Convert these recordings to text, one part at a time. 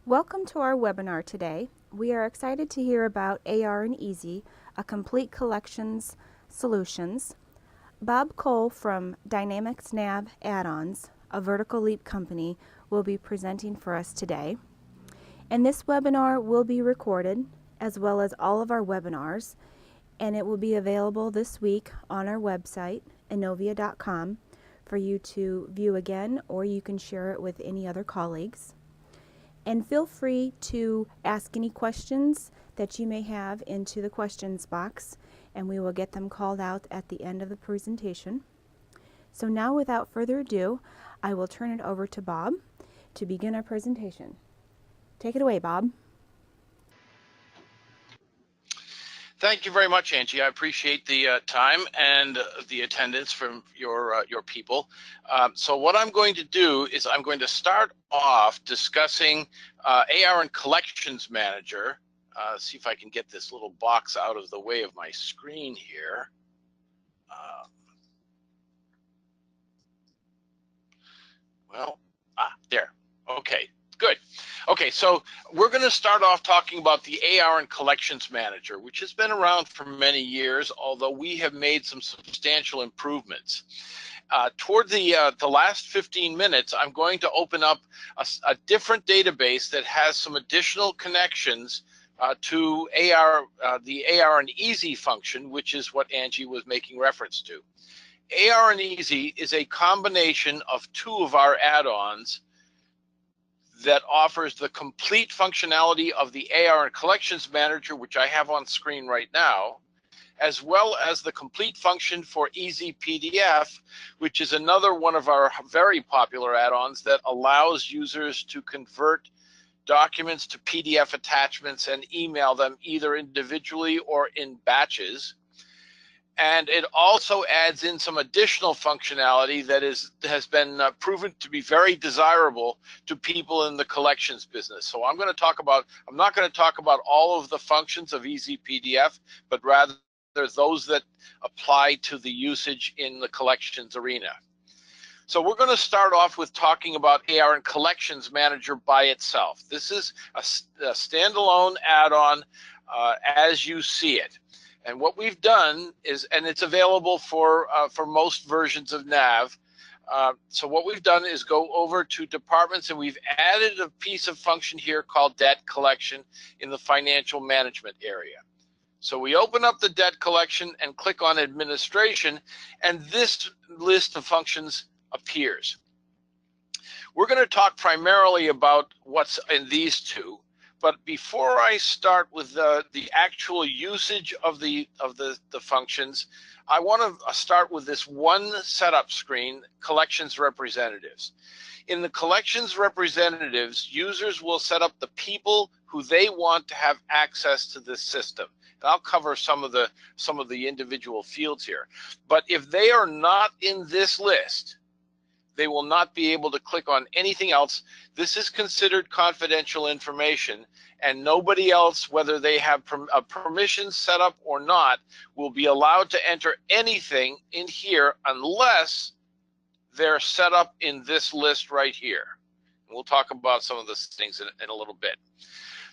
Welcome to our webinar today. We are excited to hear about AR and Easy, a complete collections solutions. Bob Cole from Dynamics Nav Add-ons, a Vertical Leap company, will be presenting for us today. And this webinar will be recorded, as well as all of our webinars, and it will be available this week on our website, Innovia.com, for you to view again, or you can share it with any other colleagues. And feel free to ask any questions that you may have into the questions box, and we will get them called out at the end of the presentation. So now, without further ado, I will turn it over to Bob to begin our presentation. Take it away, Bob. Thank you very much, Angie. I appreciate the time and the attendance from your people. So what I'm going to do is I'm going to start off discussing AR and Collections Manager. See if I can get this little box out of the way of my screen here. There. Okay, good. Okay, so we're going to start off talking about the AR and Collections Manager, which has been around for many years, although we have made some substantial improvements. Toward the last 15 minutes, I'm going to open up a different database that has some additional connections to AR, the AR and Easy function, which is what Angie was making reference to. AR and Easy is a combination of two of our add-ons that offers the complete functionality of the AR and Collections Manager, which I have on screen right now, as well as the complete function for Easy PDF, which is another one of our very popular add-ons that allows users to convert documents to PDF attachments and email them either individually or in batches. And it also adds in some additional functionality that has been proven to be very desirable to people in the collections business. So I'm not going to talk about all of the functions of Easy PDF, but rather those that apply to the usage in the collections arena. So we're going to start off with talking about AR and Collections Manager by itself. This is a standalone add-on as you see it. And what we've done is, and it's available for most versions of Nav. So what we've done is go over to departments, and we've added a piece of function here called debt collection in the financial management area. So we open up the debt collection and click on administration, and this list of functions appears. We're going to talk primarily about what's in these two. But before I start with the actual usage of the functions, I want to start with this one setup screen, Collections Representatives. In the Collections Representatives, users will set up the people who they want to have access to this system. And I'll cover some of the individual fields here. But if they are not in this list, they will not be able to click on anything else. This is considered confidential information, and nobody else, whether they have a permission set up or not, will be allowed to enter anything in here unless they're set up in this list right here. We'll talk about some of those things in a little bit.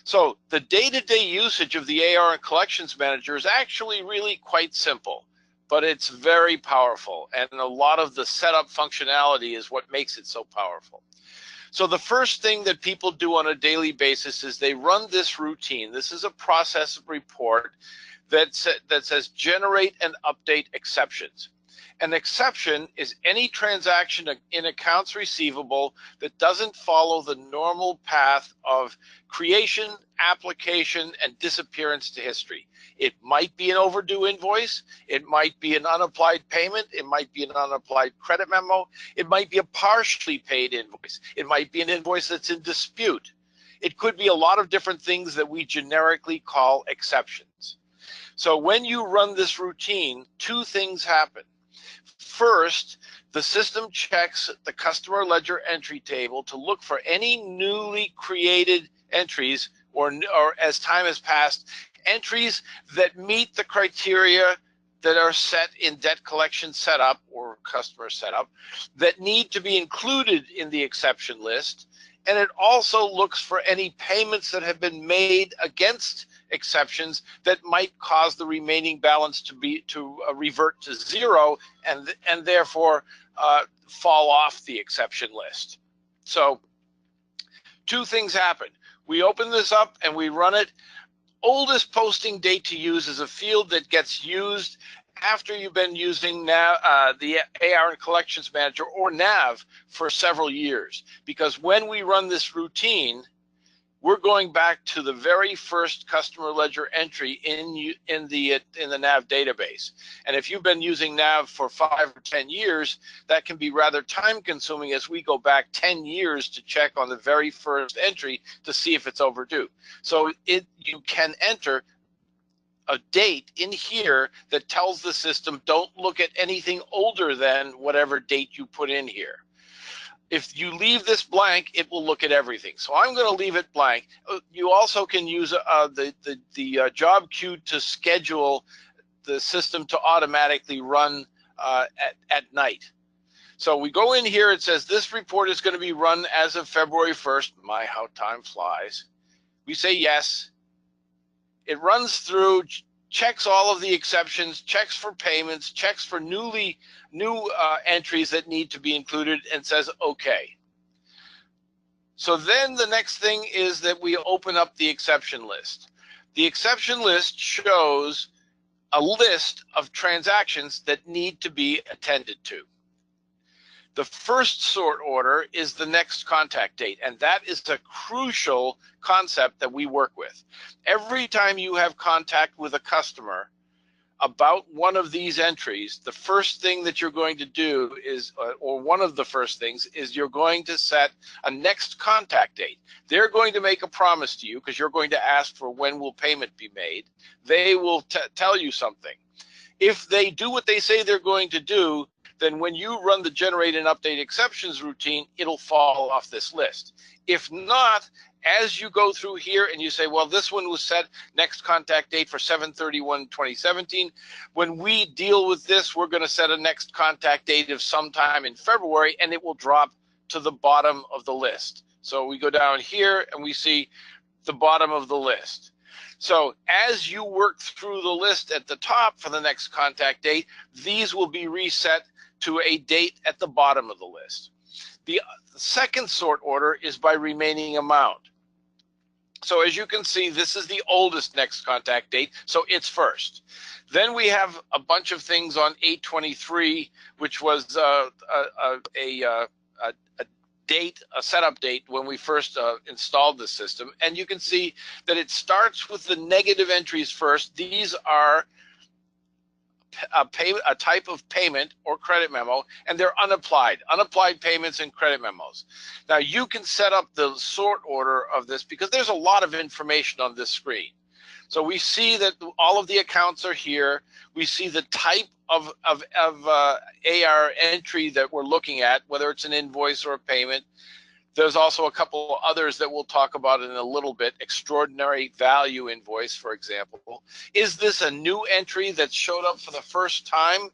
So the day-to-day usage of the AR and Collections Manager is actually really quite simple, but it's very powerful, and a lot of the setup functionality is what makes it so powerful. So the first thing that people do on a daily basis is they run this routine. This is a process report that says generate and update exceptions. An exception is any transaction in accounts receivable that doesn't follow the normal path of creation, application, and disappearance to history. It might be an overdue invoice, it might be an unapplied payment, it might be an unapplied credit memo, it might be a partially paid invoice, it might be an invoice that's in dispute. It could be a lot of different things that we generically call exceptions. So when you run this routine, two things happen. First, the system checks the customer ledger entry table to look for any newly created entries or as time has passed, entries that meet the criteria that are set in debt collection setup or customer setup that need to be included in the exception list, and it also looks for any payments that have been made against exceptions that might cause the remaining balance to revert to zero and therefore fall off the exception list. So two things happen. We open this up and we run it. Oldest posting date to use is a field that gets used after you've been using the AR and Collections Manager, or NAV, for several years. Because when we run this routine, we're going back to the very first customer ledger entry in the NAV database. And if you've been using NAV for 5 or 10 years, that can be rather time consuming as we go back 10 years to check on the very first entry to see if it's overdue. So you can enter a date in here that tells the system, don't look at anything older than whatever date you put in here. If you leave this blank, it will look at everything. So I'm going to leave it blank. You also can use the job queue to schedule the system to automatically run at night. So we go in here, it says this report is going to be run as of February 1st. My, how time flies. We say yes. It runs through, checks all of the exceptions, checks for payments, checks for new entries that need to be included, and says okay. So then the next thing is that we open up the exception list. The exception list shows a list of transactions that need to be attended to. The first sort order is the next contact date, and that is a crucial concept that we work with. Every time you have contact with a customer about one of these entries, the first thing that you're going to do is, or one of the first things, is you're going to set a next contact date. They're going to make a promise to you because you're going to ask for when will payment be made. They will tell you something. If they do what they say they're going to do, then when you run the generate and update exceptions routine, it'll fall off this list. If not, as you go through here and you say, well, this one was set next contact date for 7/31/2017. When we deal with this, we're going to set a next contact date of sometime in February, and it will drop to the bottom of the list. So we go down here and we see the bottom of the list. So as you work through the list at the top for the next contact date, these will be reset to a date at the bottom of the list. The second sort order is by remaining amount. So as you can see, this is the oldest next contact date, so it's first. Then we have a bunch of things on 8/23, which was a setup date when we first installed the system. And you can see that it starts with the negative entries first. These are a type of payment or credit memo, and they're unapplied payments and credit memos. Now you can set up the sort order of this because there's a lot of information on this screen. So we see that all of the accounts are here. We see the type of AR entry that we're looking at, whether it's an invoice or a payment. There's also a couple others that we'll talk about in a little bit. Extraordinary value invoice, for example. Is this a new entry that showed up for the first time,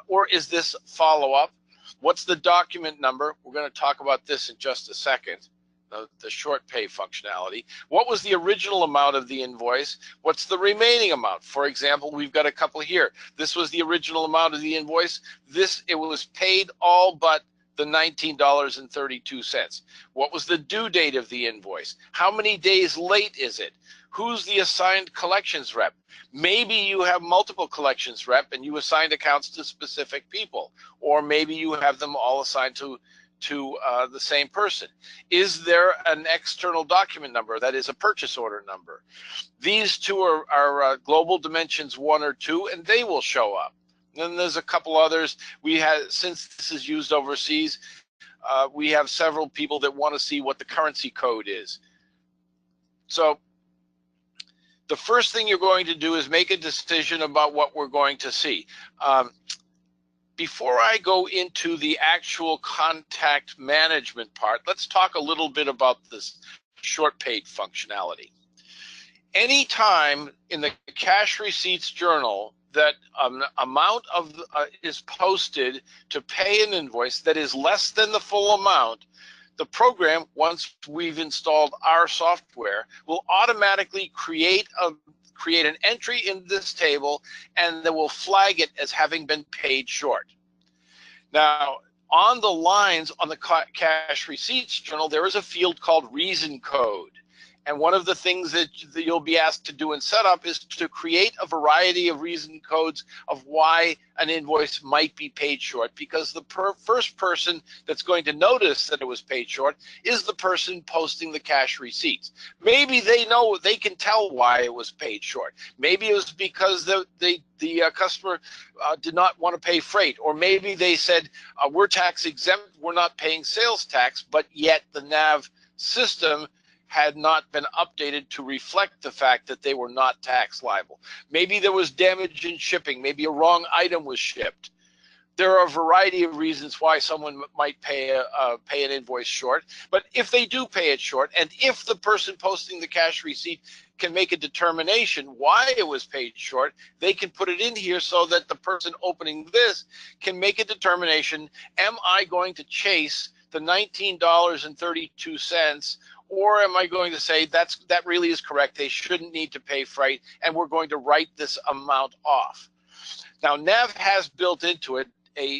or is this follow-up? What's the document number? We're going to talk about this in just a second, the short pay functionality. What was the original amount of the invoice? What's the remaining amount? For example, we've got a couple here. This was the original amount of the invoice. It was paid all but the $19.32. What was the due date of the invoice? How many days late is it? Who's the assigned collections rep? Maybe you have multiple collections rep and you assigned accounts to specific people, or maybe you have them all assigned to the same person. Is there an external document number that is a purchase order number? These two are global dimensions 1 or 2, and they will show up. Then there's a couple others. We have, since this is used overseas, we have several people that want to see what the currency code is. So the first thing you're going to do is make a decision about what we're going to see. Before I go into the actual contact management part, let's talk a little bit about this short paid functionality. Anytime in the cash receipts journal that an amount is posted to pay an invoice that is less than the full amount, the program, once we've installed our software, will automatically create an entry in this table, and then will flag it as having been paid short. Now, on the lines on the cash receipts journal, there is a field called reason code. And one of the things that you'll be asked to do in setup is to create a variety of reason codes of why an invoice might be paid short, because the first person that's going to notice that it was paid short is the person posting the cash receipts. Maybe they know, they can tell why it was paid short. Maybe it was because the customer did not want to pay freight, or maybe they said, we're tax exempt, we're not paying sales tax, but yet the NAV system had not been updated to reflect the fact that they were not tax liable. Maybe there was damage in shipping. Maybe a wrong item was shipped. There are a variety of reasons why someone might pay an invoice short. But if they do pay it short, and if the person posting the cash receipt can make a determination why it was paid short, they can put it in here so that the person opening this can make a determination: am I going to chase the $19.32, or am I going to say that really is correct, they shouldn't need to pay freight, and we're going to write this amount off? Now, NAV has built into it a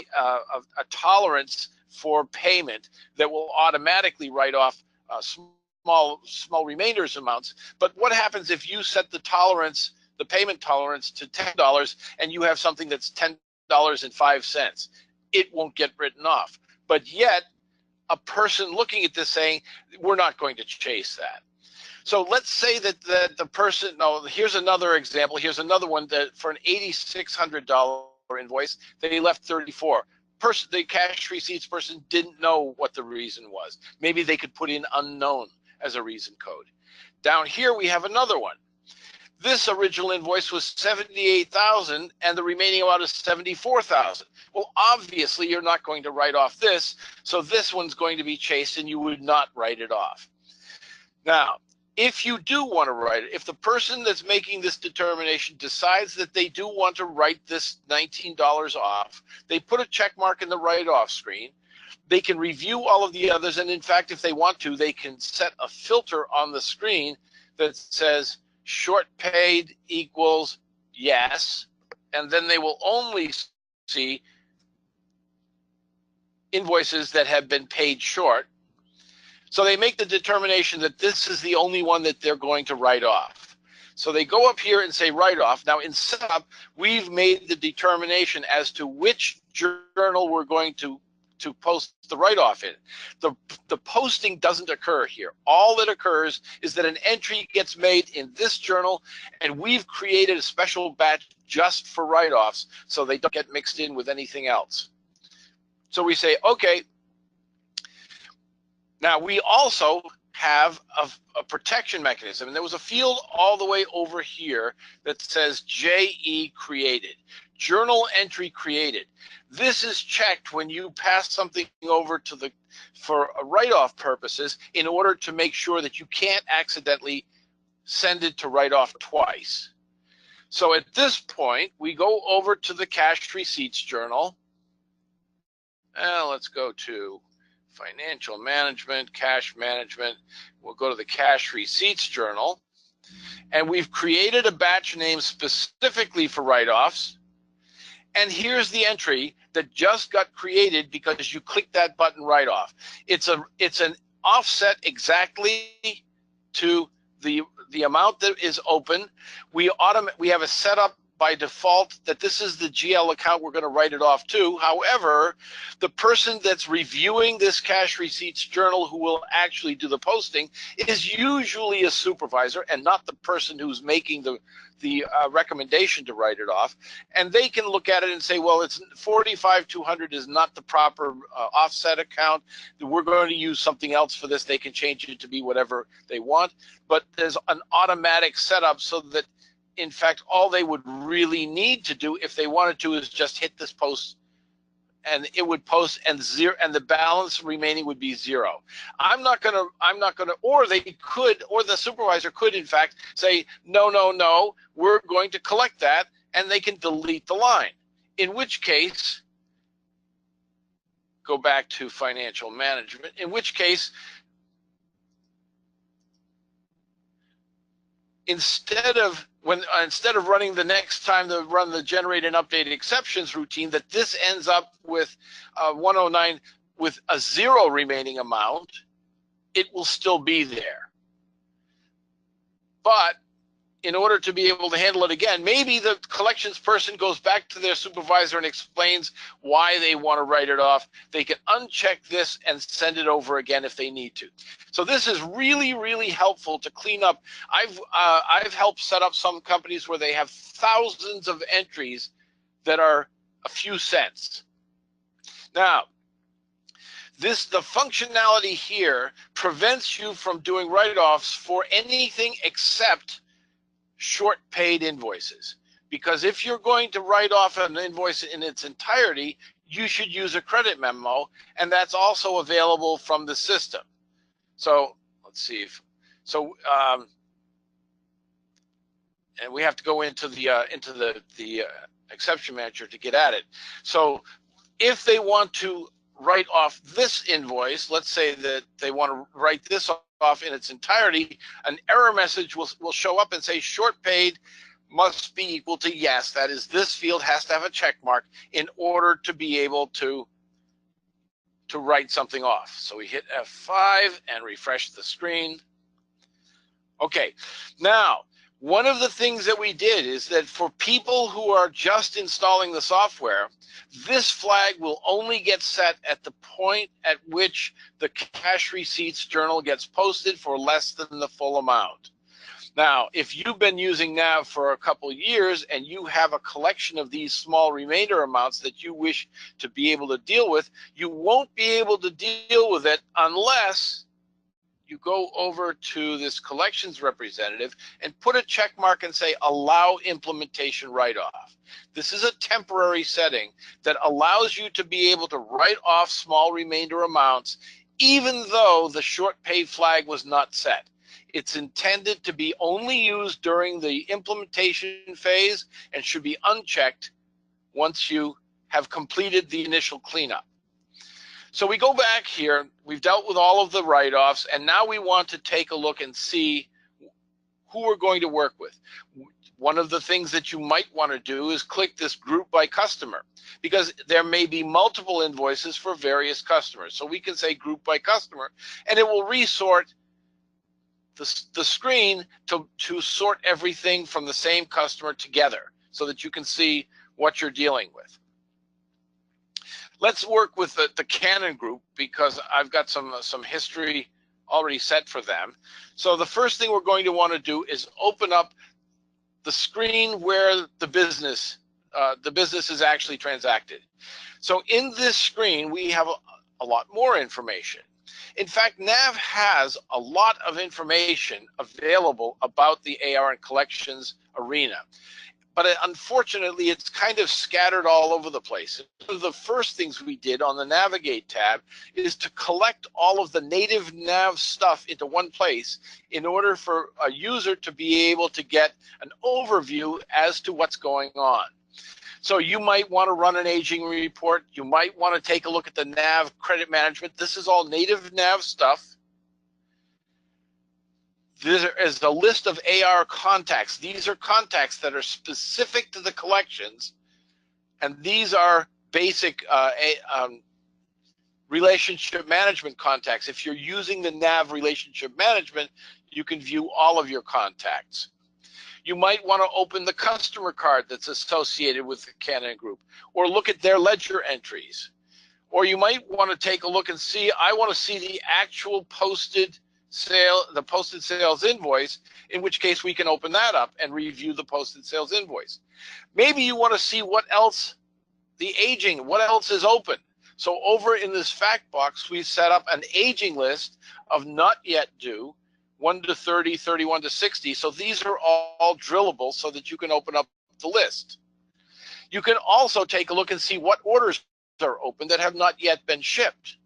tolerance for payment that will automatically write off small remainders amounts. But what happens if you set the tolerance, the payment tolerance, to $10, and you have something that's $10.05? It won't get written off. But yet, a person looking at this saying, we're not going to chase that. So let's say that the person, here's another example. Here's another one that for an $8,600 invoice, they left 34. The cash receipts person didn't know what the reason was. Maybe they could put in unknown as a reason code. Down here, we have another one. This original invoice was $78,000 and the remaining amount is $74,000. Well, obviously you're not going to write off this, so this one's going to be chased and you would not write it off. Now, if you do want to write it, if the person that's making this determination decides that they do want to write this $19 off, they put a check mark in the write-off screen. They can review all of the others, and in fact, if they want to, they can set a filter on the screen that says short paid equals yes, and then they will only see invoices that have been paid short. So they make the determination that this is the only one that they're going to write off. So they go up here and say write off. Now in setup, we've made the determination as to which journal we're going to post the write-off in. The posting doesn't occur here. All that occurs is that an entry gets made in this journal, and we've created a special batch just for write-offs so they don't get mixed in with anything else. So we say, okay. Now we also have a protection mechanism, and there was a field all the way over here that says JE created, journal entry created. This is checked when you pass something over to for write-off purposes in order to make sure that you can't accidentally send it to write off twice. So at this point, we go over to the cash receipts journal. Let's go to financial management, cash management. We'll go to the cash receipts journal, and we've created a batch name specifically for write-offs. And here's the entry that just got created because you clicked that button write off. It's an offset exactly to the amount that is open. We have a setup by default that this is the GL account we're going to write it off to. However, the person that's reviewing this cash receipts journal who will actually do the posting is usually a supervisor and not the person who's making the recommendation to write it off. And they can look at it and say, well, it's 45,200 is not the proper offset account. We're going to use something else for this. They can change it to be whatever they want. But there's an automatic setup so that, in fact, all they would really need to do if they wanted to is just hit this post, and it would post, and the balance remaining would be zero. I'm not gonna, or they could, or the supervisor could, in fact, say, no, we're going to collect that, and they can delete the line. In which case, go back to financial management, in which case, instead of running the next time to run the generate and update exceptions routine, that this ends up with 109 with a 0 remaining amount, it will still be there. But in order to be able to handle it again, maybe the collections person goes back to their supervisor and explains why they want to write it off. They can uncheck this and send it over again if they need to. So this is really, really helpful to clean up. I've helped set up some companies where they have thousands of entries that are a few cents. Now, the functionality here prevents you from doing write-offs for anything except short paid invoices, because if you're going to write off an invoice in its entirety, you should use a credit memo, and that's also available from the system. So let's see if and we have to go into the exception manager to get at it. So if they want to write off this invoice, let's say that they want to write this off in its entirety, an error message will show up and say short paid must be equal to yes. That is, this field has to have a check mark in order to be able to write something off. So we hit F5 and refresh the screen. Okay, now one of the things that we did is that for people who are just installing the software, this flag will only get set at the point at which the cash receipts journal gets posted for less than the full amount. Now, if you've been using NAV for a couple of years and you have a collection of these small remainder amounts that you wish to be able to deal with, you won't be able to deal with it unless you go over to this collections representative and put a check mark and say allow implementation write-off. This is a temporary setting that allows you to be able to write off small remainder amounts even though the short pay flag was not set. It's intended to be only used during the implementation phase and should be unchecked once you have completed the initial cleanup. So we go back here, we've dealt with all of the write-offs, and now we want to take a look and see who we're going to work with. One of the things that you might want to do is click this group by customer, because there may be multiple invoices for various customers. So we can say group by customer, and it will resort the screen to sort everything from the same customer together so that you can see what you're dealing with. Let's work with the Canon group because I've got some history already set for them. So the first thing we're going to want to do is open up the screen where the business is actually transacted. So in this screen, we have a lot more information. In fact, NAV has a lot of information available about the AR and collections arena. But unfortunately, it's kind of scattered all over the place. One of the first things we did on the Navigate tab is to collect all of the native NAV stuff into one place in order for a user to be able to get an overview as to what's going on. So you might want to run an aging report. You might want to take a look at the NAV credit management. This is all native NAV stuff. There is a list of AR contacts. These are contacts that are specific to the collections, and these are basic relationship management contacts. If you're using the NAV relationship management, you can view all of your contacts. You might want to open the customer card that's associated with the Canon group, or look at their ledger entries. Or you might want to take a look and see, I want to see the actual posted sales invoice, in which case we can open that up and review the posted sales invoice. Maybe you want to see what else, what else is open. So over in this fact box, we set up an aging list of not yet due, 1 to 30, 31 to 60. So these are all drillable so that you can open up the list. You can also take a look and see what orders are open that have not yet been shipped.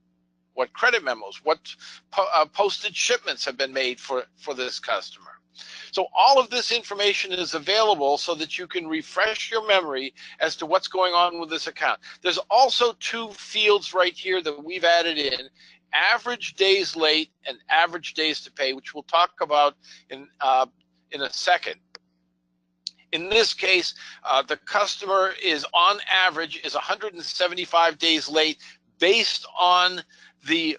What credit memos, what posted shipments have been made for this customer. So all of this information is available so that you can refresh your memory as to what's going on with this account. There's also two fields right here that we've added in: average days late and average days to pay, which we'll talk about in a second. In this case, the customer is on average is 175 days late based on the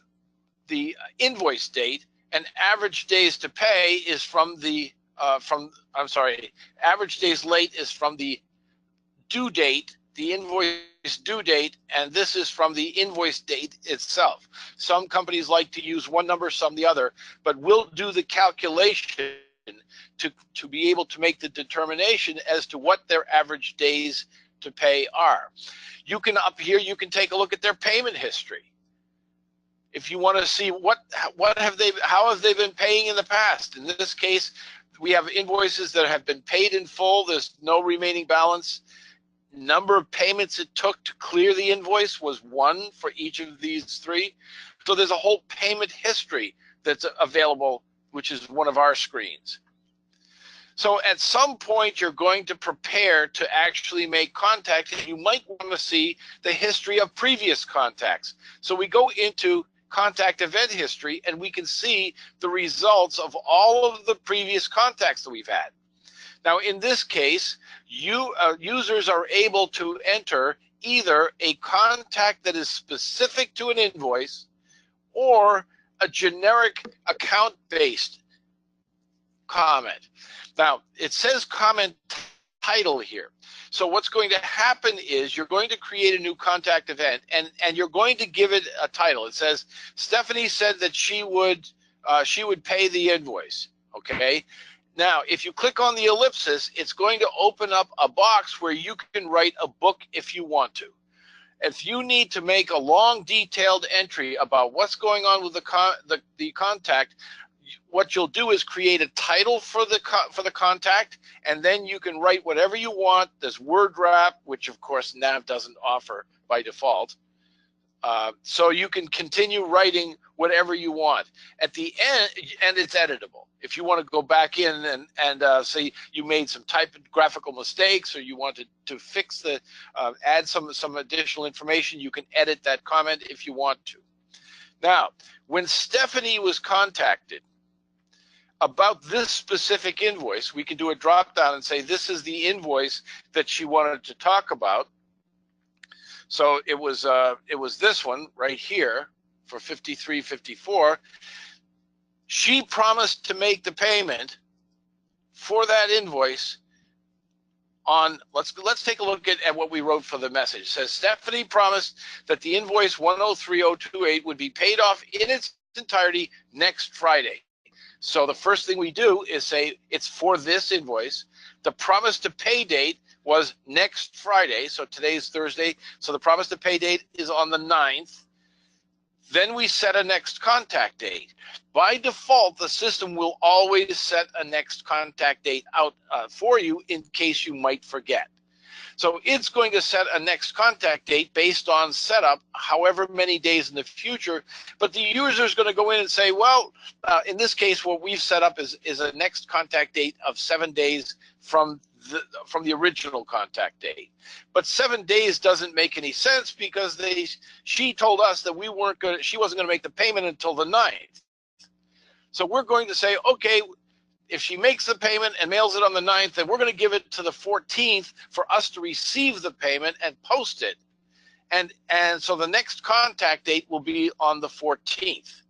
invoice date, and average days to pay is from the average days late is from the due date, the invoice due date, and this is from the invoice date itself. Some companies like to use one number, some the other, but we'll do the calculation to be able to make the determination as to what their average days to pay are. You can up here, you can take a look at their payment history. If you want to see how have they been paying in the past. In this case, we have invoices that have been paid in full. There's no remaining balance. Number of payments it took to clear the invoice was 1 for each of these 3. So there's a whole payment history that's available, which is one of our screens. So at some point, you're going to prepare to actually make contact, and you might want to see the history of previous contacts. So we go into contact event history, and we can see the results of all of the previous contacts that we've had. Now, in this case, users are able to enter either a contact that is specific to an invoice or a generic account-based comment. Now, it says comment title here. So what's going to happen is you're going to create a new contact event, and you're going to give it a title. It says, Stephanie said that she would pay the invoice, okay? Now, if you click on the ellipsis, it's going to open up a box where you can write a book if you want to. If you need to make a long, detailed entry about what's going on with the contact, what you'll do is create a title for the contact, and then you can write whatever you want. There's word wrap, which of course Nav doesn't offer by default. So you can continue writing whatever you want. At the end, and it's editable. If you want to go back in and say you made some typographical mistakes, or you wanted to fix add some additional information, you can edit that comment if you want to. Now, when Stephanie was contacted about this specific invoice, we can do a drop down and say this is the invoice that she wanted to talk about. So it was this one right here for 53.54. She promised to make the payment for that invoice on, let's take a look at what we wrote for the message. It says Stephanie promised that the invoice 103028 would be paid off in its entirety next Friday. So the first thing we do is say it's for this invoice. The promise to pay date was next Friday, so today's Thursday, so the promise to pay date is on the 9th. Then we set a next contact date. By default, the system will always set a next contact date out for you in case you might forget. So it's going to set a next contact date based on setup, however many days in the future, but the user is going to go in and say, well, in this case, what we've set up is a next contact date of 7 days from the original contact date. But 7 days doesn't make any sense because she told us that she wasn't going to make the payment until the 9th. So we're going to say, okay, if she makes the payment and mails it on the 9th, then we're going to give it to the 14th for us to receive the payment and post it. And so the next contact date will be on the 14th.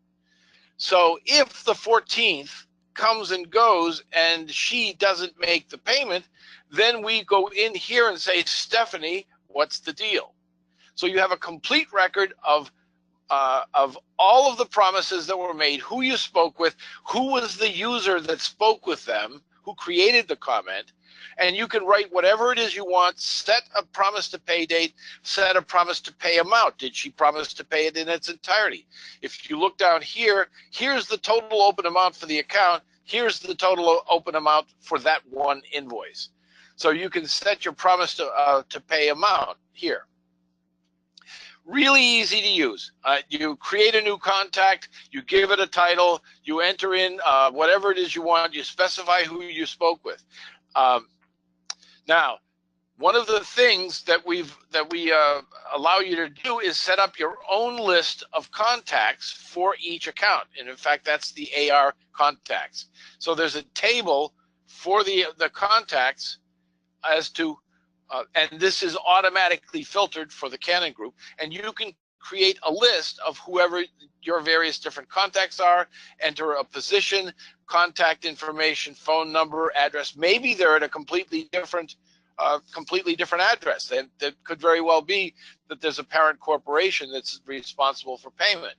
So if the 14th comes and goes and she doesn't make the payment, then we go in here and say, Stephanie, what's the deal? So you have a complete record of all of the promises that were made, who you spoke with, who was the user that spoke with them, who created the comment, and you can write whatever it is you want, set a promise to pay date, set a promise to pay amount. Did she promise to pay it in its entirety? If you look down here, here's the total open amount for the account, here's the total open amount for that one invoice. So you can set your promise to pay amount here. Really easy to use. You create a new contact, you give it a title, you enter in whatever it is you want, you specify who you spoke with. Now, one of the things that we allow you to do is set up your own list of contacts for each account. And in fact, that's the AR contacts. So there's a table for the contacts as to, and this is automatically filtered for the Canon group, and you can create a list of whoever your various different contacts are, enter a position, contact information, phone number, address. Maybe they're at a completely different address. That could very well be that there's a parent corporation that's responsible for payment.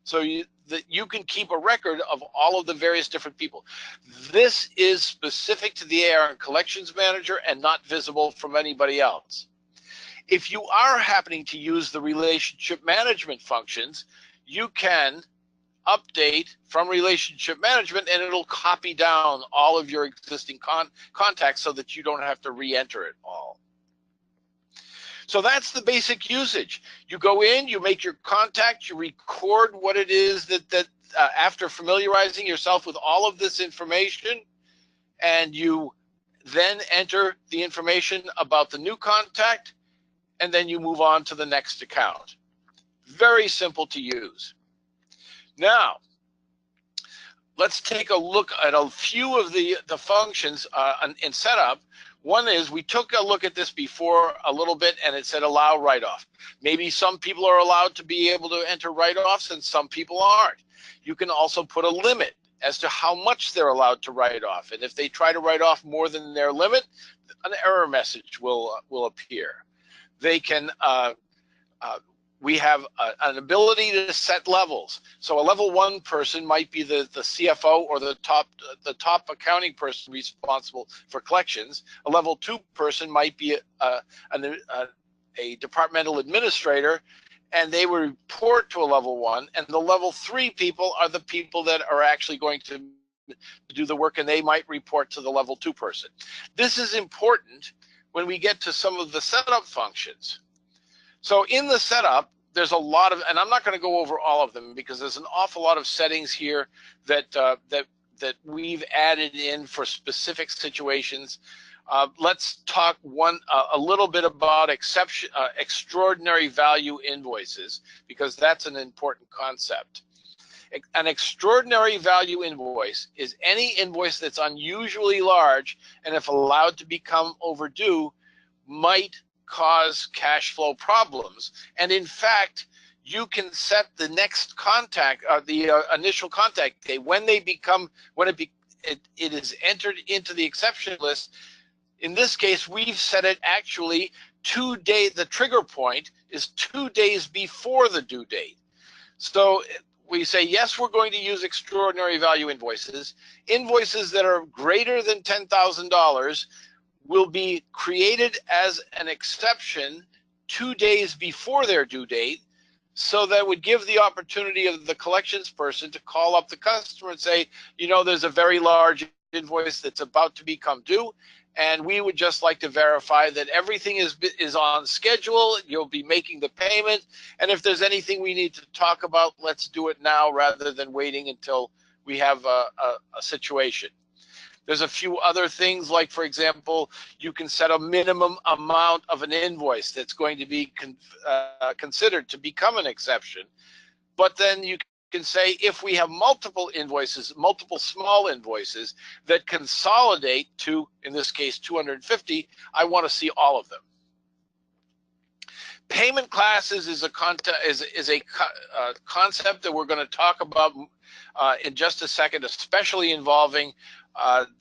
So you can keep a record of all of the various different people. This is specific to the AR and Collections Manager and not visible from anybody else. If you are happening to use the relationship management functions, you can update from relationship management and it'll copy down all of your existing contacts so that you don't have to re-enter it all. So that's the basic usage. You go in, you make your contact, you record what it is that after familiarizing yourself with all of this information, and you then enter the information about the new contact, and then you move on to the next account. Very simple to use. Now, let's take a look at a few of the functions in setup. One is, we took a look at this before a little bit and it said allow write-off. Maybe some people are allowed to be able to enter write-offs and some people aren't. You can also put a limit as to how much they're allowed to write off. And if they try to write off more than their limit, an error message will appear. They can, we have an ability to set levels. So a level 1 person might be the CFO or the top accounting person responsible for collections. A level 2 person might be a departmental administrator, and they will report to a level 1. And the level 3 people are the people that are actually going to do the work, and they might report to the level 2 person. This is important when we get to some of the setup functions. So in the setup, there's a lot of, and I'm not going to go over all of them because there's an awful lot of settings here that that we've added in for specific situations. Let's talk a little bit about extraordinary value invoices, because that's an important concept. An extraordinary value invoice is any invoice that's unusually large, and if allowed to become overdue, might cause cash flow problems. And in fact, you can set the next contact, the initial contact date, when it is entered into the exception list. In this case, we've set it actually 2 days. The trigger point is 2 days before the due date. So we say, yes, we're going to use extraordinary value invoices. Invoices that are greater than $10,000 will be created as an exception 2 days before their due date. So that would give the opportunity of the collections person to call up the customer and say, you know, there's a very large invoice that's about to become due, and we would just like to verify that everything is on schedule. You'll be making the payment, and if there's anything we need to talk about, let's do it now rather than waiting until we have a situation. There's a few other things, like, for example, you can set a minimum amount of an invoice that's going to be considered to become an exception. But then you can say, if we have multiple invoices, multiple small invoices that consolidate to, in this case, 250, I want to see all of them. Payment classes is a concept that we're going to talk about in just a second, especially involving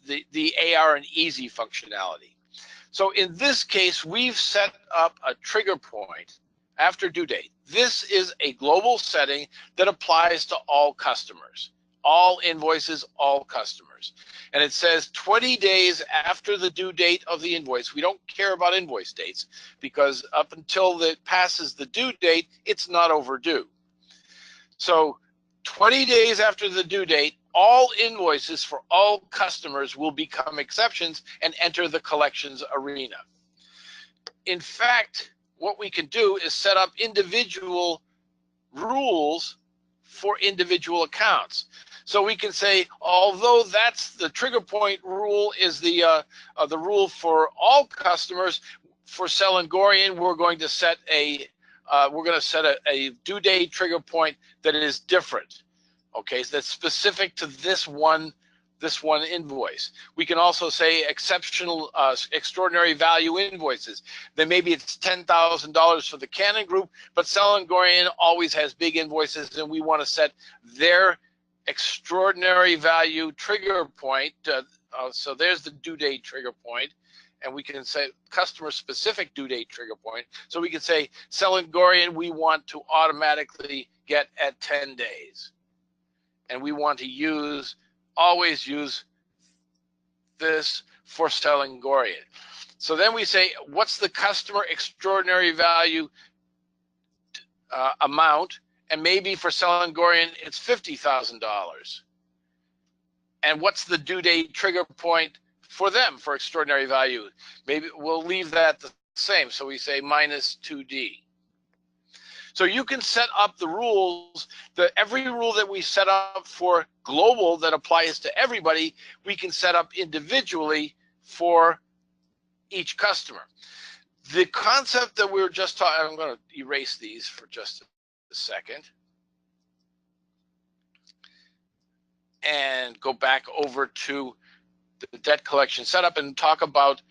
the AR and Easy functionality. So in this case, we've set up a trigger point after due date. This is a global setting that applies to all customers, all invoices, all customers. And it says 20 days after the due date of the invoice. We don't care about invoice dates, because up until it passes the due date, it's not overdue. So 20 days after the due date, all invoices for all customers will become exceptions and enter the collections arena. In fact, what we can do is set up individual rules for individual accounts. So we can say, although that's the trigger point rule is the rule for all customers, for Selengorian, we're going to set a due date trigger point that is different. Okay, so that's specific to this one invoice. We can also say exceptional, extraordinary value invoices. Then maybe it's $10,000 for the Canon Group, but Selengorian always has big invoices, and we want to set their extraordinary value trigger point. So there's the due date trigger point, and we can say customer specific due date trigger point. So we can say Selengorian, we want to automatically get at 10 days. And we want to always use this for Selengorian. So then we say, what's the customer extraordinary value amount? And maybe for Selengorian, it's $50,000. And what's the due date trigger point for them for extraordinary value? Maybe we'll leave that the same. So we say minus 2D. So you can set up the rules, every rule that we set up for global that applies to everybody, we can set up individually for each customer. The concept that we were just talking, I'm going to erase these for just a second and go back over to the debt collection setup and talk about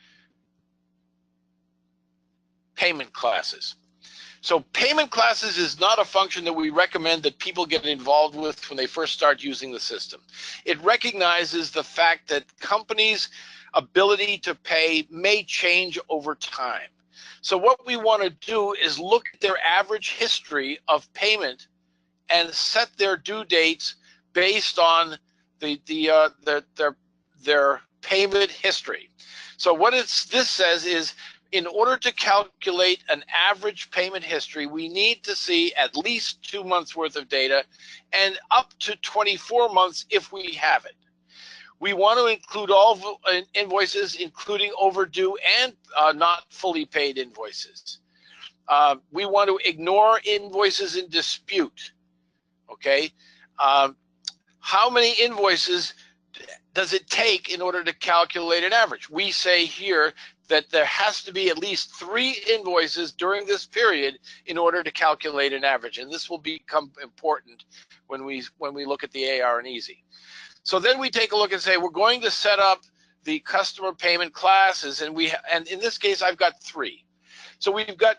payment classes. So payment classes is not a function that we recommend that people get involved with when they first start using the system. It recognizes the fact that companies' ability to pay may change over time. So what we want to do is look at their average history of payment and set their due dates based on their payment history. So what this says is, in order to calculate an average payment history, we need to see at least 2 months worth of data and up to 24 months if we have it. We want to include all invoices, including overdue and not fully paid invoices. We want to ignore invoices in dispute, okay? How many invoices does it take in order to calculate an average? We say here that there has to be at least 3 invoices during this period in order to calculate an average, and this will become important when we look at the AR and Easy. So then we take a look and say we're going to set up the customer payment classes, and in this case I've got 3. So we've got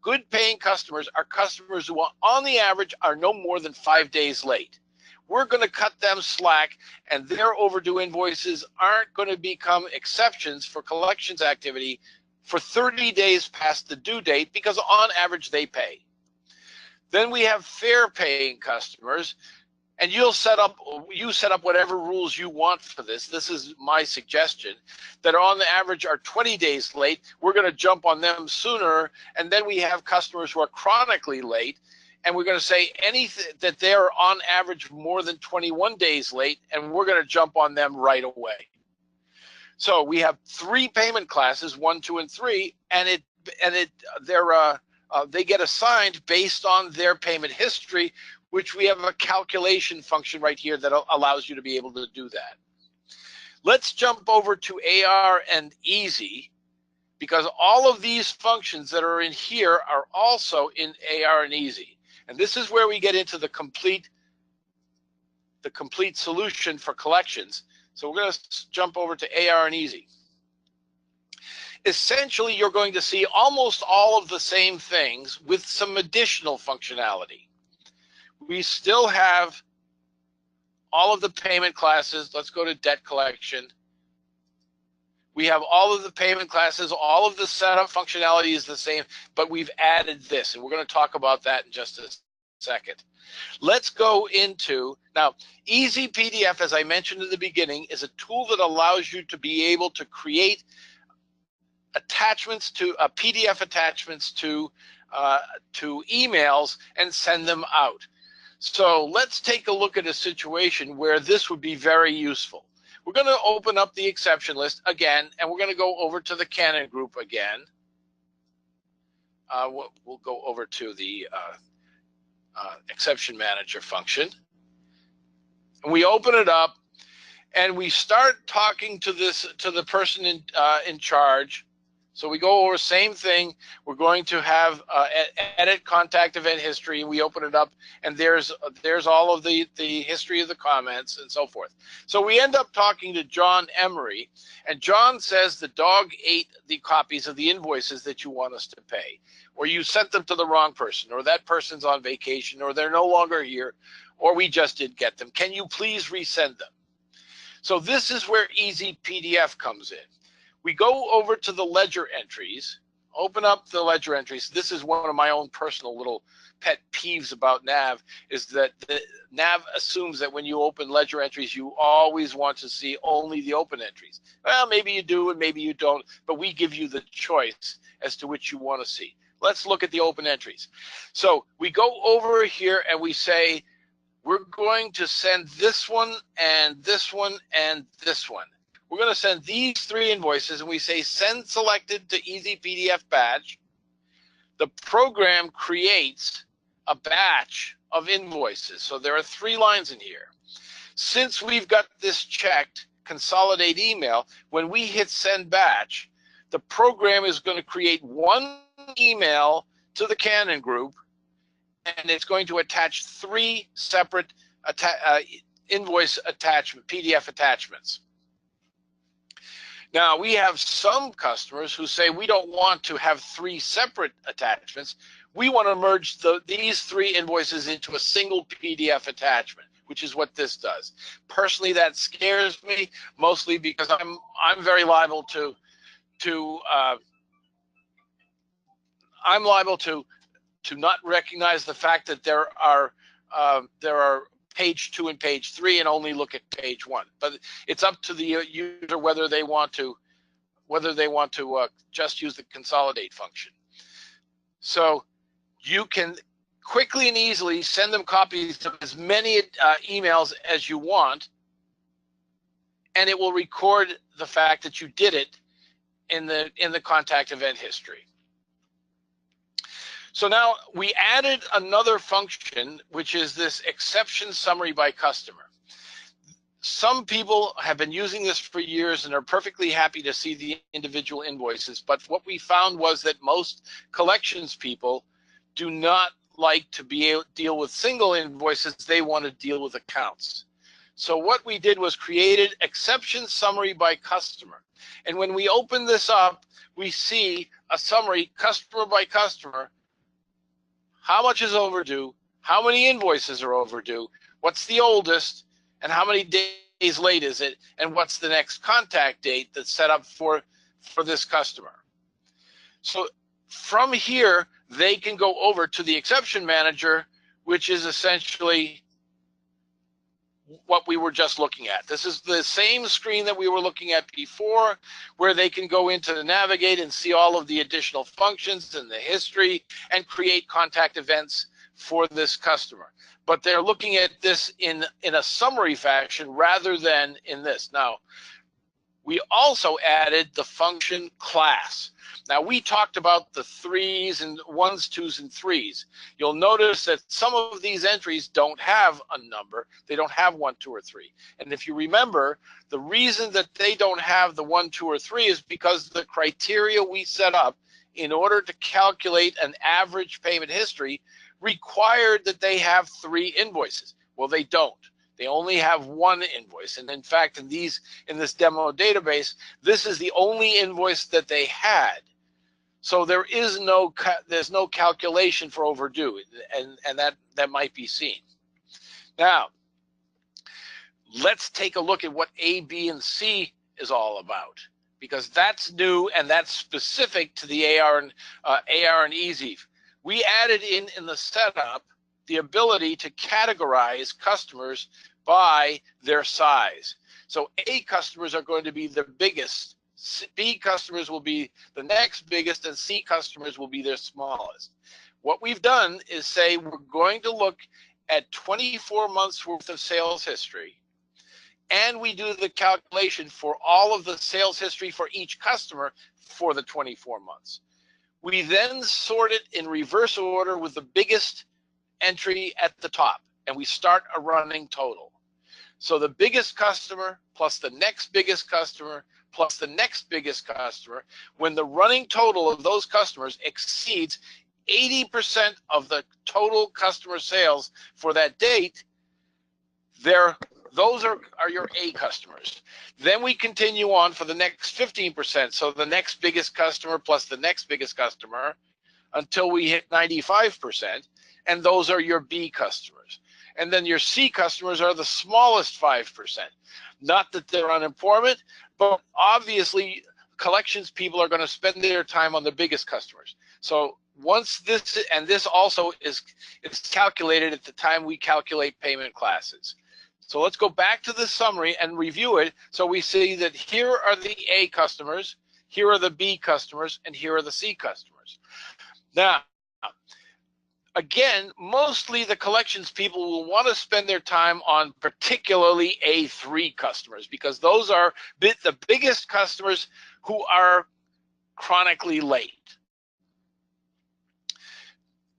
good paying customers are customers who on the average are no more than 5 days late. We're going to cut them slack, and their overdue invoices aren't going to become exceptions for collections activity for 30 days past the due date, because on average they pay. Then we have fair paying customers, and you set up whatever rules you want for this. This is my suggestion, that on the average are 20 days late. We're going to jump on them sooner. And then we have customers who are chronically late, and we're going to say anything that they're on average more than 21 days late, and we're going to jump on them right away. So we have 3 payment classes, 1, 2, and 3, and they get assigned based on their payment history, which we have a calculation function right here that allows you to be able to do that. Let's jump over to AR and Easy, because all of these functions that are in here are also in AR and Easy. And this is where we get into the complete solution for collections. So we're going to jump over to AR and Easy. Essentially, you're going to see almost all of the same things with some additional functionality. We still have all of the payment classes. Let's go to debt collection. We have all of the payment classes, all of the setup functionality is the same, but we've added this, and we're going to talk about that in just a second. Let's go into, now, Easy PDF, as I mentioned in the beginning, is a tool that allows you to be able to create attachments to PDF attachments to emails and send them out. So let's take a look at a situation where this would be very useful. We're going to open up the exception list again, and we're going to go over to the Canon Group again. we'll go over to the exception manager function. And we open it up and we start talking to the person in charge. So we go over same thing. We're going to have edit contact event history. We open it up, and there's all of the history of the comments and so forth. So we end up talking to John Emery, and John says the dog ate the copies of the invoices that you want us to pay, or you sent them to the wrong person, or that person's on vacation, or they're no longer here, or we just didn't get them. Can you please resend them? So this is where Easy PDF comes in. We go over to the ledger entries, open up the ledger entries. This is one of my own personal little pet peeves about Nav, is that the Nav assumes that when you open ledger entries, you always want to see only the open entries. Well, maybe you do and maybe you don't, but we give you the choice as to which you want to see. Let's look at the open entries. So we go over here and we say, we're going to send this one and this one and this one. We're going to send these 3 invoices, and we say send selected to Easy PDF batch. The program creates a batch of invoices. So there are 3 lines in here. Since we've got this checked, consolidate email, when we hit send batch, the program is going to create 1 email to the Canon group, and it's going to attach 3 separate invoice attachment, PDF attachments. Now, we have some customers who say we don't want to have 3 separate attachments. We want to merge these 3 invoices into a single PDF attachment, which is what this does. Personally, that scares me, mostly because I'm very liable to not recognize the fact that there are page 2 and page 3 and only look at page 1. But it's up to the user whether they want to just use the consolidate function. So you can quickly and easily send them copies of as many emails as you want, and it will record the fact that you did it in the contact event history. So now we added another function, which is this exception summary by customer. Some people have been using this for years and are perfectly happy to see the individual invoices, but what we found was that most collections people do not like to deal with single invoices. They want to deal with accounts. So what we did was created exception summary by customer. And when we open this up, we see a summary customer by customer. How much is overdue? How many invoices are overdue? What's the oldest? And how many days late is it? And what's the next contact date that's set up for this customer? So from here, they can go over to the exception manager, which is essentially what we were just looking at. This is the same screen that we were looking at before, where they can go into the navigate and see all of the additional functions and the history and create contact events for this customer. But they're looking at this in a summary fashion rather than in this. Now, we also added the function class. Now, we talked about the 3s and 1s, 2s, and 3s. You'll notice that some of these entries don't have a number. They don't have 1, 2, or 3. And if you remember, the reason that they don't have the 1, 2, or 3 is because the criteria we set up in order to calculate an average payment history required that they have 3 invoices. Well, they don't. They only have 1 invoice. And in fact, in this demo database, this is the only invoice that they had. So there's no calculation for overdue, and that might be seen. Now, let's take a look at what A, B, and C is all about, because that's new and that's specific to the AR and Easy. We added in the setup the ability to categorize customers by their size. So A customers are going to be the biggest, B customers will be the next biggest, and C customers will be their smallest. What we've done is say we're going to look at 24 months worth of sales history, and we do the calculation for all of the sales history for each customer for the 24 months. We then sort it in reverse order with the biggest entry at the top, and we start a running total. So the biggest customer plus the next biggest customer plus the next biggest customer, when the running total of those customers exceeds 80% of the total customer sales for that date, those are your A customers. Then we continue on for the next 15%. So the next biggest customer plus the next biggest customer until we hit 95%. And those are your B customers. And then your C customers are the smallest 5%. Not that they're unimportant, but obviously collections people are going to spend their time on the biggest customers. So once this, and this also is calculated at the time we calculate payment classes. So let's go back to the summary and review it. So we see that here are the A customers, here are the B customers, and here are the C customers. Now, again, mostly the collections people will want to spend their time on particularly A3 customers because those are the biggest customers who are chronically late.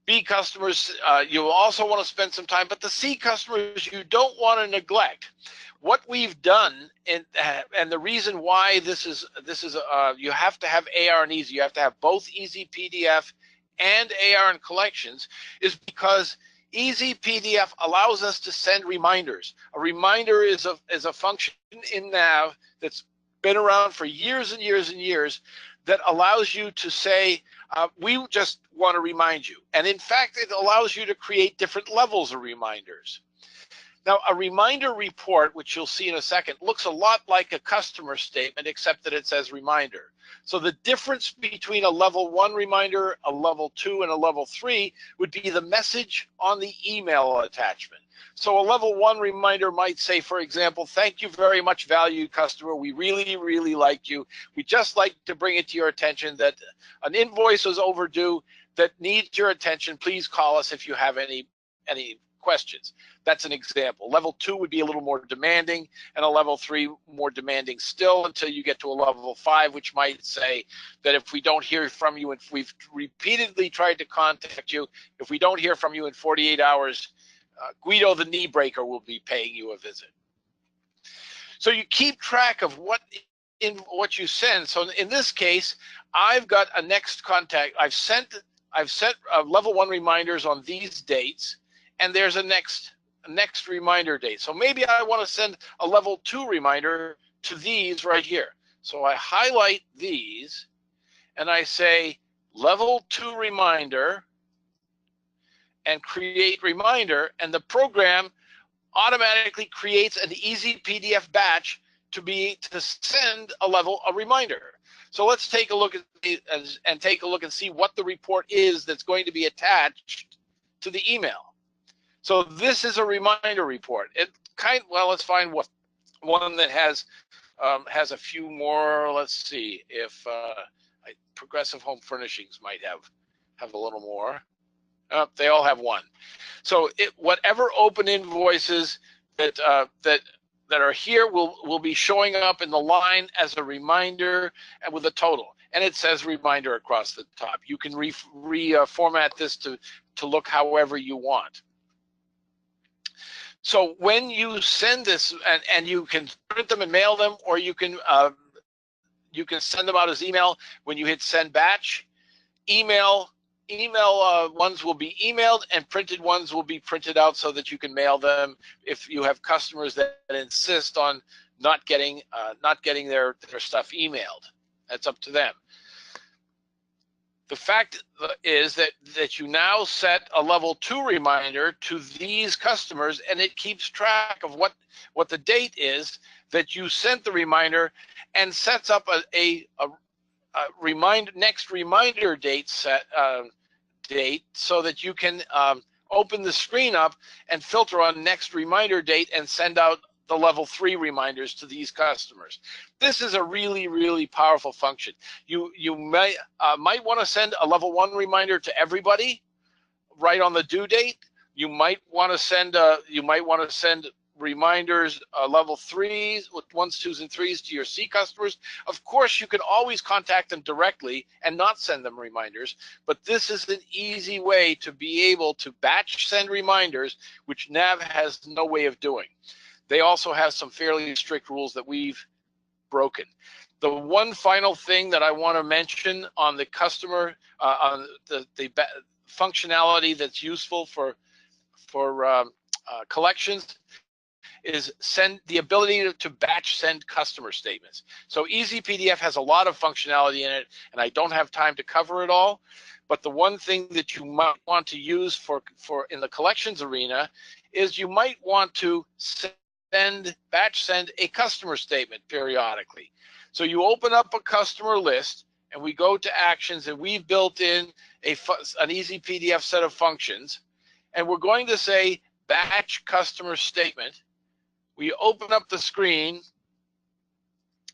B customers, you'll also want to spend some time, but the C customers you don't want to neglect. What we've done, and the reason why this is you have to have AR and Easy, you have to have both Easy PDF and AR and collections, is because Easy PDF allows us to send reminders. A reminder is a function in Nav that's been around for years and years and years that allows you to say, we just want to remind you. And in fact, it allows you to create different levels of reminders. Now, a reminder report, which you'll see in a second, looks a lot like a customer statement, except that it says reminder. So the difference between a level 1 reminder, a level 2, and a level 3 would be the message on the email attachment. So a level 1 reminder might say, for example, thank you very much, valued customer. We really, really like you. We just like to bring it to your attention that an invoice is overdue that needs your attention. Please call us if you have any questions. That's an example. Level 2 would be a little more demanding, and a level 3 more demanding still, until you get to a level 5, which might say that if we don't hear from you, if we've repeatedly tried to contact you, if we don't hear from you in 48 hours, Guido the knee breaker will be paying you a visit. So you keep track of what you send. So in this case, I've got a next contact. I've sent level 1 reminders on these dates, and there's a next reminder date. So maybe I want to send a level 2 reminder to these right here. So I highlight these and I say level 2 reminder and create reminder, and the program automatically creates an Easy PDF batch to send a reminder. So let's take a look and see what the report is that's going to be attached to the email. So this is a reminder report. Let's find one that has a few more. Let's see if Progressive Home Furnishings might have a little more. They all have one. So whatever open invoices that are here will be showing up in the line as a reminder and with a total. And it says reminder across the top. You can reformat this to look however you want. So when you send this, and you can print them and mail them, or you can send them out as email. When you hit send batch, email ones will be emailed and printed ones will be printed out so that you can mail them if you have customers that insist on not getting their stuff emailed. That's up to them. The fact is that you now set a level 2 reminder to these customers, and it keeps track of what the date is that you sent the reminder, and sets up a next reminder date so that you can open the screen up and filter on next reminder date and send out the level 3 reminders to these customers. This is a really, really powerful function. You might want to send a level 1 reminder to everybody right on the due date. You might want to send reminders level 3s with 1s, 2s, and 3s to your C customers. Of course, you can always contact them directly and not send them reminders, but this is an easy way to be able to batch send reminders, which Nav has no way of doing. They also have some fairly strict rules that we've broken. The one final thing that I want to mention on the customer, on the functionality that's useful for collections is the ability to batch send customer statements. So EasyPDF has a lot of functionality in it, and I don't have time to cover it all. But the one thing that you might want to use for in the collections arena is you might want to batch send a customer statement periodically. So you open up a customer list, and we go to actions, and we've built in an EasyPDF set of functions, and we're going to say batch customer statement. We open up the screen.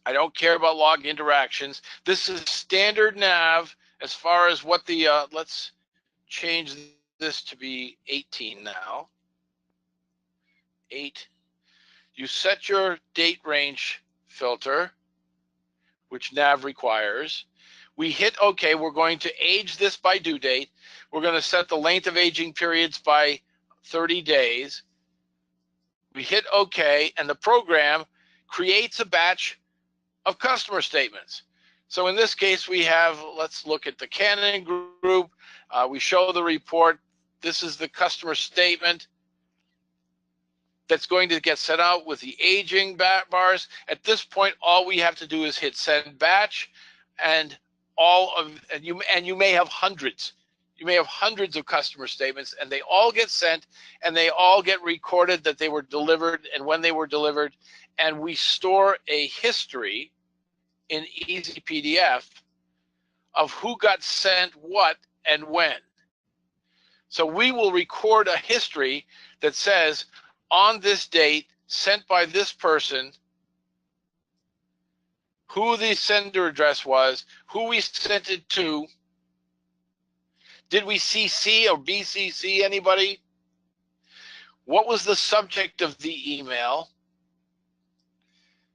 I don't care about log interactions. This is standard Nav as far as what the, let's change this to be 18 now. 8. You set your date range filter, which Nav requires. We hit OK. We're going to age this by due date. We're going to set the length of aging periods by 30 days. We hit OK, and the program creates a batch of customer statements. So in this case, we have, let's look at the Canon group. We show the report. This is the customer statement that's going to get sent out with the aging bars. At this point, all we have to do is hit send batch, and you may have hundreds. You may have hundreds of customer statements, and they all get sent, and they all get recorded that they were delivered and when they were delivered, and we store a history in EasyPDF of who got sent what and when. So we will record a history that says, on this date, sent by this person, who the sender address was, who we sent it to, did we CC or BCC anybody? What was the subject of the email?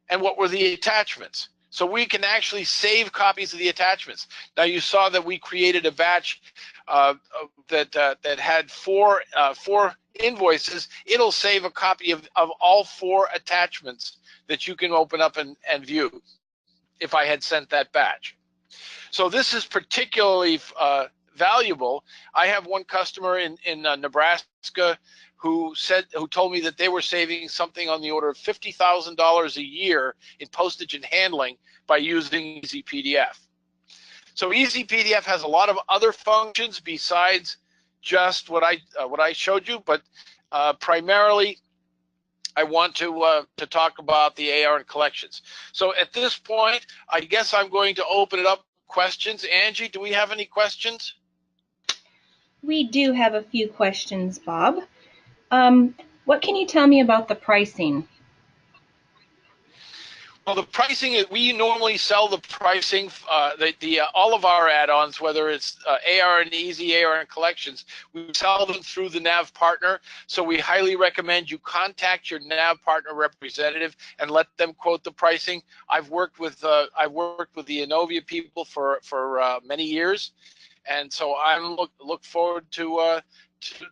And what were the attachments? So we can actually save copies of the attachments. Now you saw that we created a batch that had four invoices. It'll save a copy of all 4 attachments that you can open up and view if I had sent that batch. So this is particularly valuable. I have one customer in Nebraska who told me that they were saving something on the order of $50,000 a year in postage and handling by using EasyPDF. So EasyPDF has a lot of other functions besides just what I showed you, but primarily I want to talk about the AR and collections. So at this point, I guess I'm going to open it up. Questions. Angie, do we have any questions? We do have a few questions, Bob. What can you tell me about the pricing? Well, the pricing, we normally sell the pricing, all of our add-ons, whether it's AR and Easy, AR and Collections, we sell them through the NAV partner. So we highly recommend you contact your NAV partner representative and let them quote the pricing. I've worked with the Innovia people for many years, and so I look forward to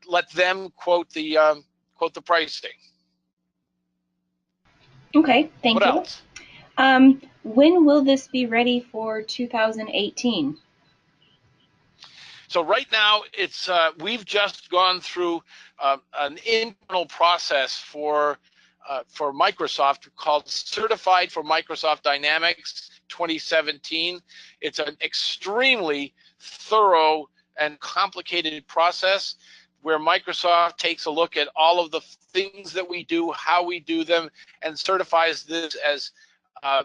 let them quote the pricing. Okay, thank you. What else? When will this be ready for 2018? So right now, it's we've just gone through an internal process for Microsoft called Certified for Microsoft Dynamics 2017. It's an extremely thorough and complicated process where Microsoft takes a look at all of the things that we do, how we do them, and certifies this as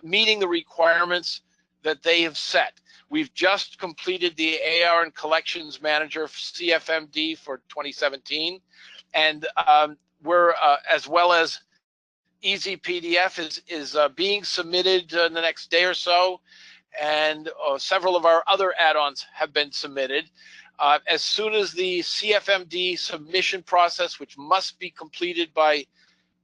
meeting the requirements that they have set. We've just completed the AR and Collections Manager CFMD for 2017, and we're as well as EasyPDF is being submitted in the next day or so, and several of our other add-ons have been submitted. As soon as the CFMD submission process, which must be completed by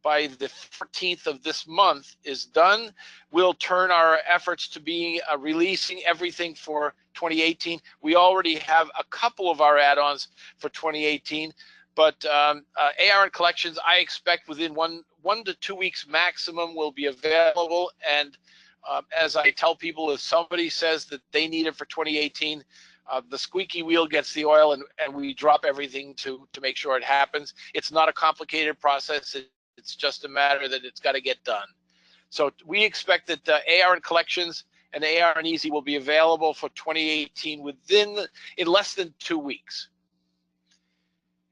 by the 14th of this month is done, we'll turn our efforts to being releasing everything for 2018. We already have a couple of our add-ons for 2018, but AR and collections, I expect within one to 2 weeks maximum will be available. And as I tell people, if somebody says that they need it for 2018, the squeaky wheel gets the oil, and we drop everything to make sure it happens. It's not a complicated process. It's just a matter that it's got to get done. So we expect that AR and collections and AR and Easy will be available for 2018 in less than 2 weeks.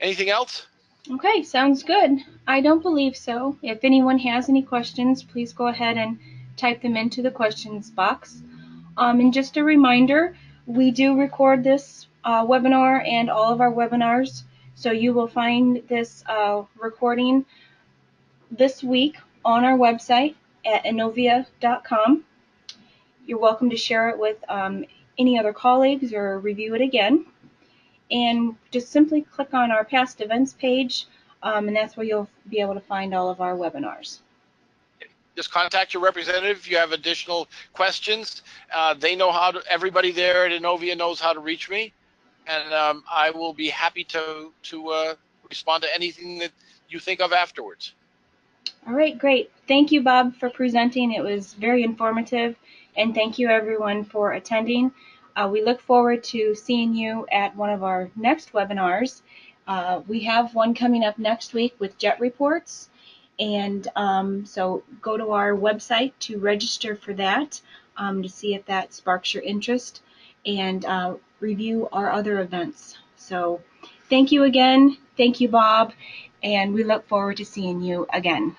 Anything else? Okay, sounds good. I don't believe so. If anyone has any questions, please go ahead and type them into the questions box. And just a reminder, we do record this webinar and all of our webinars, so you will find this recording this week on our website at Innovia.com. You're welcome to share it with any other colleagues or review it again. And just simply click on our past events page, and that's where you'll be able to find all of our webinars. Just contact your representative if you have additional questions. They know how to, everybody there at Innovia knows how to reach me, and I will be happy to respond to anything that you think of afterwards. All right, great. Thank you, Bob, for presenting. It was very informative, and thank you everyone for attending. We look forward to seeing you at one of our next webinars. We have one coming up next week with Jet Reports, and so go to our website to register for that, to see if that sparks your interest, and review our other events. So thank you again. Thank you, Bob, and we look forward to seeing you again.